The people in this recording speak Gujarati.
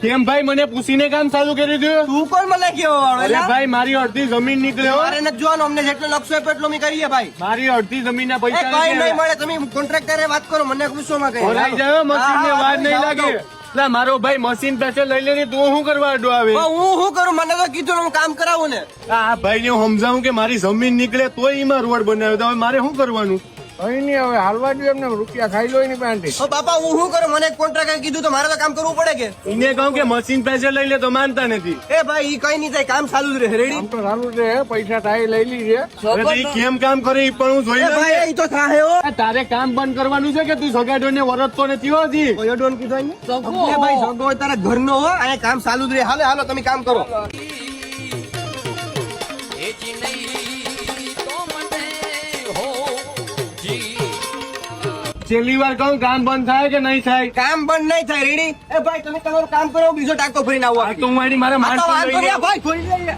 કેમ ભાઈ મને પૂછીને કામ ચાલુ કરી દીધું? તું કોણ મને કેવો વાળો? અરે ભાઈ મારી અડધી જમીન નીકળ્યો. મારે નથી જોવાનું, અમને જેટલો લક્ષો હોય એટલો અમે કરીએ ભાઈ. મારી અડધી જમીનના એ પૈસા કઈ નથી નહીં આવ્યા. મળે, તમે કોન્ટ્રાક્ટરે વાત કરો, મને ગુસ્સોમાં કઈ ભરાઈ જાય મશીન ને વાર નહીં લાગે. લા મારો ભાઈ મશીન પાસે લઈ લે તું શું કરવા અડો આવે? હું શું કરું? મને તો કીધું હું કામ કરાવું ને. આ ભાઈ ને હું સમજાવું કે મારી જમીન નીકળે તોય એમાં રોડ બનાવ્યો તો હવે મારે શું કરવાનું? કઈ નહીં, હવે હાલવા દો એમને, રૂપિયા ખાઈ લો એની પાસેથી. ઓ બાપા હું શું કરું? મને કોન્ટ્રાક્ટરે કીધું તો મારે તો કામ કરવું પડે કે? એને કહું કે મશીન પાસે લઈ લે તો માનતા નથી. એ ભાઈ ઈ કઈ નહીં થાય, કામ ચાલુ જ રહે. રેડી? આમ તો ચાલુ છે, પૈસા થાય લઈ લીજે. અરે તો ઈ કેમ કામ કરે ઈ પણ હું જોઈ એ લઉં ભાઈ ને. ઈ તો થાય હો. આ તારે કામ બંધ કરવાનું છે કે તું સગાડો ને વરતતો નથી હોતી? કોઈ ડોન કીધું એને? એ ભાઈ સગો હોય તારા ઘરનો હો, અહીંયા કામ ચાલુ જ રહે. હાલો હાલો તમે કામ કરો. છેલ્લી વાર કહું કામ બંધ થાય કે નહીં થાય? કામ બંધ નહીં થાય. રેડી? એ ભાઈ તમે તમારું કામ કરો, બીજો ટાંકો ભરીને આવો. આ તો હું મારી મારા આ તો માણસો વાંધો લઈને નહીં, ભાઈ ખોલી લઈએ.